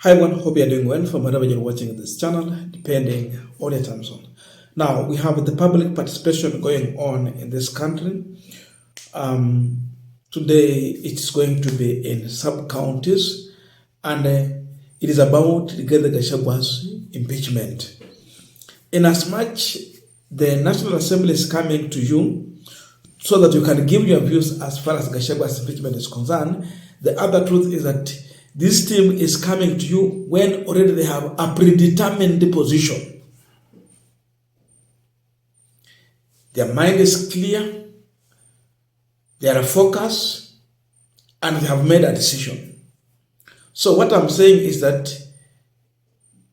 Hi everyone, hope you are doing well from wherever you're watching this channel, depending on your time zone. Now, we have the public participation going on in this country. Today, it's going to be in sub-counties, and it is about the Gachagwa's impeachment. In as much the National Assembly is coming to you so that you can give your views as far as Gachagwa's impeachment is concerned, the other truth is that this team is coming to you when already they have a predetermined position. Their mind is clear, they are focused, and they have made a decision. So what I'm saying is that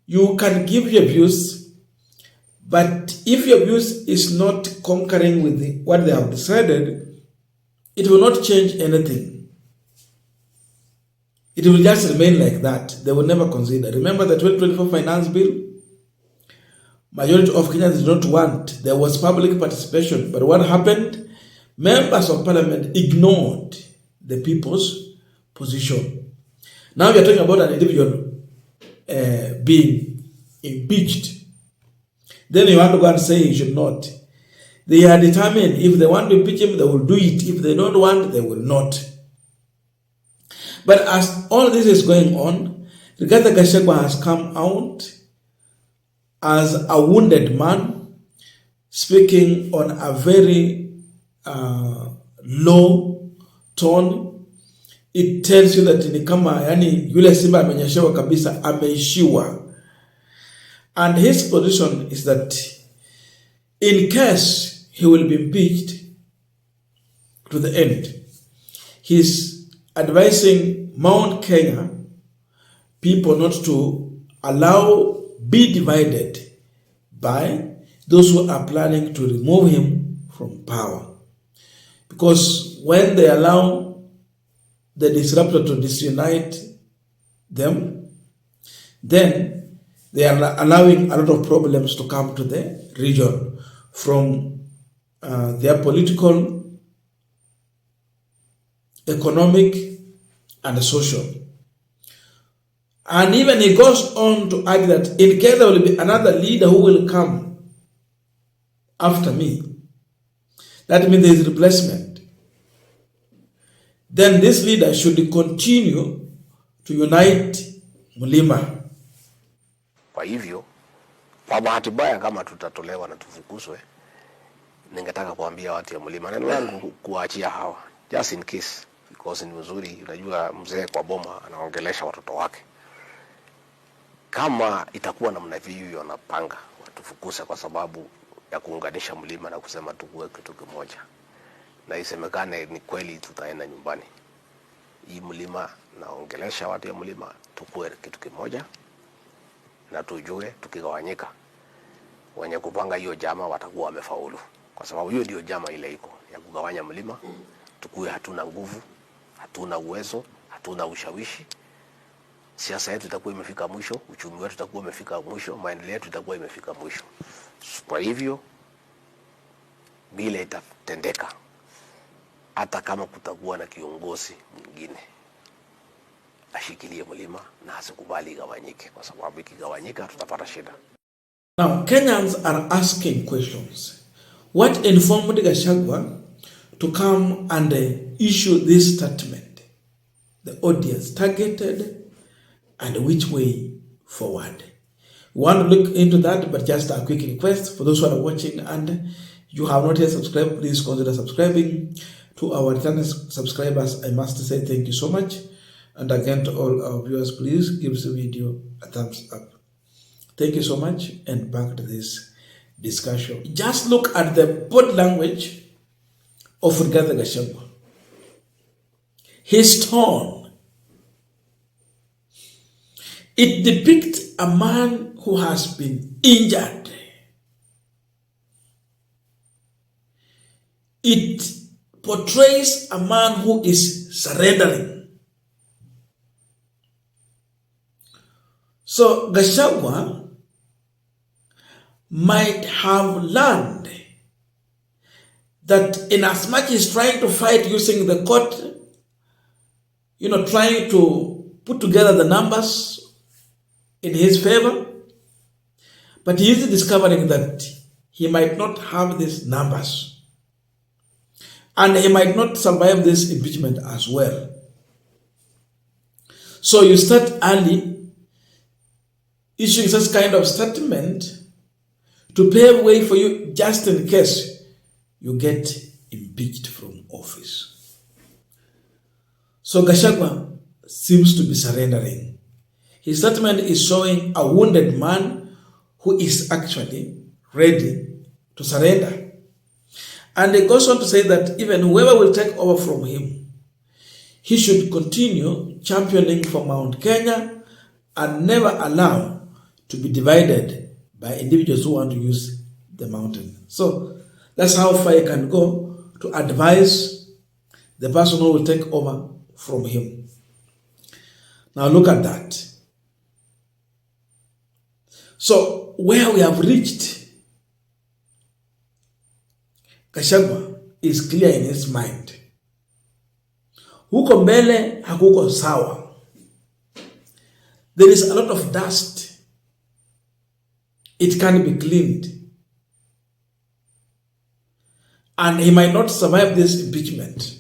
you can give your views, but if your views is not concurring with what they have decided, it will not change anything. It will just remain like that. They will never consider. Remember the 2024 finance bill? Majority of Kenyans did not want. There was public participation. But what happened? Members of parliament ignored the people's position. Now we are talking about an individual being impeached. Then you want to go and say he should not. They are determined. If they want to impeach him, they will do it. If they don't want, they will not. But as all this is going on, Rigathi Gachagua has come out as a wounded man, speaking on a very low tone. It tells you that ni kama yani yule simba amenyeshewa kabisa, ameishiwa. And his position is that in case he will be impeached to the end, he's advising Mount Kenya people not to be divided by those who are planning to remove him from power. Because when they allow the disruptor to disunite them, then they are allowing a lot of problems to come to the region from their political, economic, and social. And even he goes on to add that in case there will be another leader who will come after me, that means there is replacement, then this leader should continue to unite Mlima. Kwa hivyo, kwa bahati mbaya kama tutatolewa na tufukuzwe, ningetaka kuambia watu ya Mlima, neno langu kuachia hawa, just in case. Because ni mzuri, unajua mzee kwa boma anaongelesha watoto wake. Kama itakuwa namna hiyo wanapanga watufukuze kwa sababu ya kuunganisha Mlima na kusema tukue kitu kimoja, na isemekane ni kweli tutaenda nyumbani. Hii Mlima naongelesha watu ya Mlima tukue kitu kimoja, na tujue tukigawanyika wenye kupanga hiyo jama watakuwa wamefaulu, kwa sababu hiyo ndio jama ile iko ya kugawanya Mlima. Tukue hatuna nguvu, hatuna uwezo, hatuna ushawishi. Siasa yetu itakuwa imefika mwisho, uchumi wetu utakuwa umefika mwisho, maendeleo yetu itakuwa imefika mwisho. Kwa hivyo bila itatendeka, hata kama kutakuwa na kiongozi mwingine ashikilie Mlima na asikubali igawanyike, kwa sababu ikigawanyika tutapata shida. Now Kenyans are asking questions. What informed Gachagua to come and issue this statement? The audience targeted and which way forward? We want to look into that, but just a quick request for those who are watching and you have not yet subscribed, please consider subscribing. To our returning subscribers, I must say thank you so much. And again to all our viewers, please give this video a thumbs up. Thank you so much, and back to this discussion. Just look at the body language of Rigathi Gachagua. His tone, it depicts a man who has been injured. It portrays a man who is surrendering. So Gachagua might have learned that in as much as trying to fight using the court, trying to put together the numbers in his favor, but he is discovering that he might not have these numbers and he might not survive this impeachment as well. So you start early issuing such kind of statement to pave way for you just in case you get impeached from office. So Gachagua seems to be surrendering. His statement is showing a wounded man who is actually ready to surrender. And he goes on to say that even whoever will take over from him, he should continue championing for Mount Kenya and never allow to be divided by individuals who want to use the mountain. So that's how far he can go to advise the person who will take over from him. Now look at that. So where we have reached, Gachagua is clear in his mind. Huko mbele hakuko sawa. There is a lot of dust. It can be cleaned. And he might not survive this impeachment.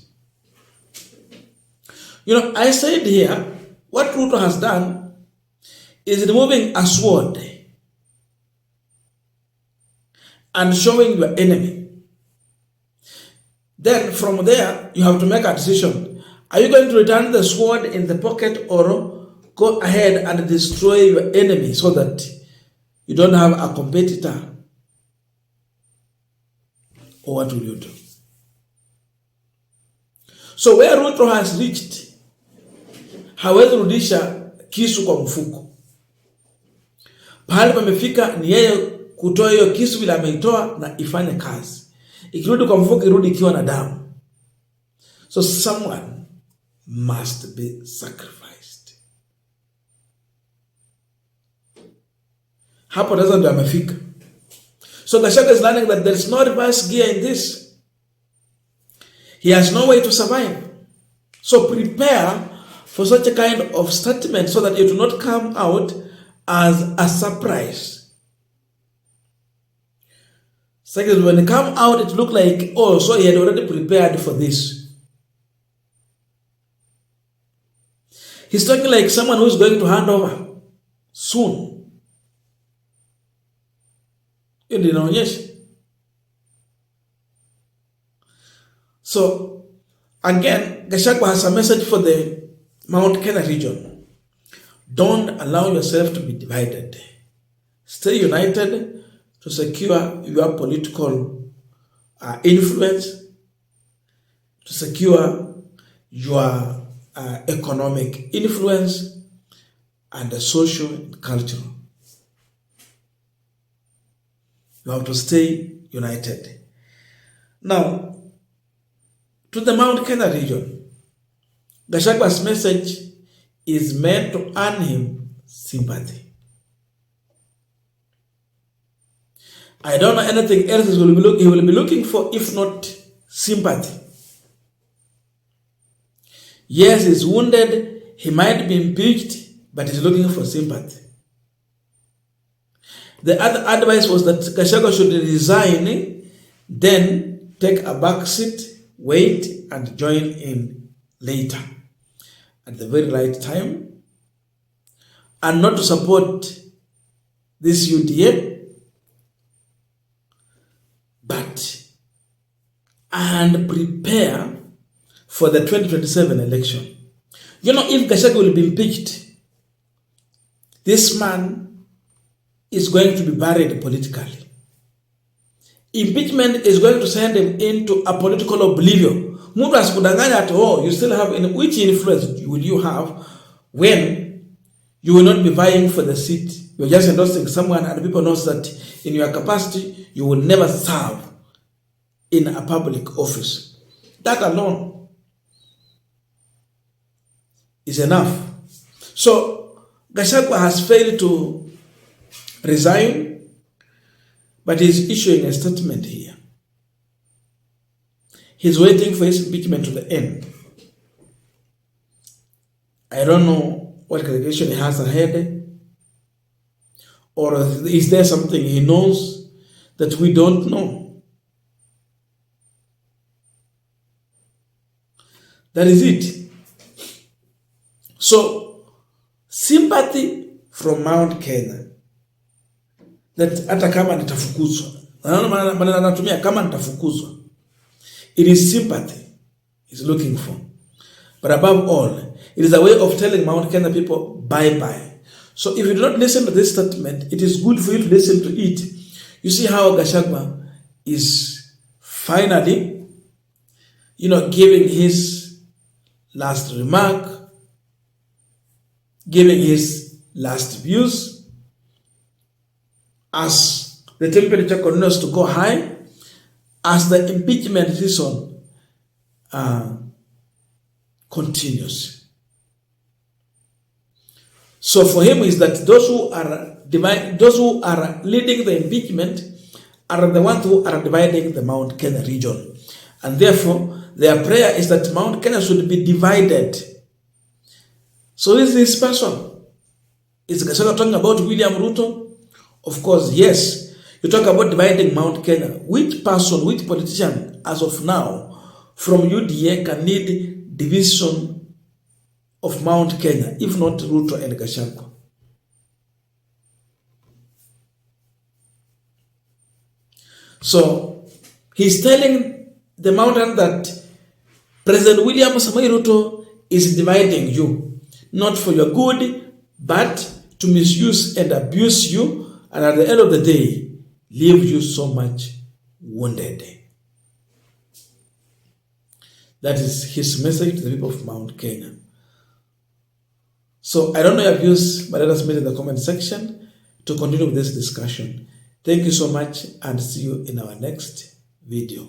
You know, I said here, what Ruto has done is removing a sword and showing your enemy. Then from there, you have to make a decision. Are you going to return the sword in the pocket or go ahead and destroy your enemy so that you don't have a competitor? Or what will you do? So where Ruto has reached, hawezi rudisha kisu kwa mfuko. Pahali pamefika ni yeye kutoa hiyo kisu vile ameitoa na ifanye kazi. Ikirudi kwa mfuko irudi ikiwa na damu. So someone must be sacrificed. Hapo sasa ndio amefika. So Gachagua is learning that there is no reverse gear in this. He has no way to survive. So prepare for such a kind of statement so that it will not come out as a surprise. Second, when it come out, it looked like, oh, so he had already prepared for this. He's talking like someone who is going to hand over soon. So, again, Gachagua has a message for the Mount Kenya region. Don't allow yourself to be divided. Stay united to secure your political influence, to secure your economic influence, and the social and cultural. You have to stay united. Now, to the Mount Kenya region, Gachagua's message is meant to earn him sympathy. I don't know anything else he will be looking for if not sympathy. Yes, he's wounded, he might be impeached, but he's looking for sympathy. The other advice was that Gachagua should resign, then take a back seat, wait, and join in later at the very right time, and not to support this UDA, and prepare for the 2027 election. You know, if Gachagua will be impeached, this man is going to be buried politically. Impeachment is going to send him into a political oblivion. Mtu asikudanganya at all, you still have, which influence will you have when you will not be vying for the seat? You're just endorsing someone and people know that in your capacity, you will never serve in a public office. That alone is enough. So Gachagua has failed to resign, but he's issuing a statement here. He's waiting for his impeachment to the end. I don't know what calculation he has ahead, Or is there something he knows that we don't know? That is it. So, sympathy from Mount Kenya, that hata kama nitafukuzwa, maneno anatumia kama nitafukuzwa, it is sympathy he's looking for. But above all, it is a way of telling Mount Kenya people bye-bye. So if you do not listen to this statement, it is good for you to listen to it. You see how Gachagua is finally, giving his last remark, giving his last views as the temperature continues to go high, as the impeachment season continues. So for him is that those who are leading the impeachment are the ones who are dividing the Mount Kenya region. And therefore, their prayer is that Mount Kenya should be divided. So is this person? Is Gachagua talking about William Ruto? Of course, yes. You talk about dividing Mount Kenya. Which person, which politician, as of now, from UDA can lead division of Mount Kenya, if not Ruto and Gachagua? So he's telling the mountain that President William Samoei Ruto is dividing you, not for your good, but to misuse and abuse you, and at the end of the day, leave you so much wounded. That is his message to the people of Mount Kenya. So I don't know your views, but let us meet in the comment section to continue with this discussion. Thank you so much and see you in our next video.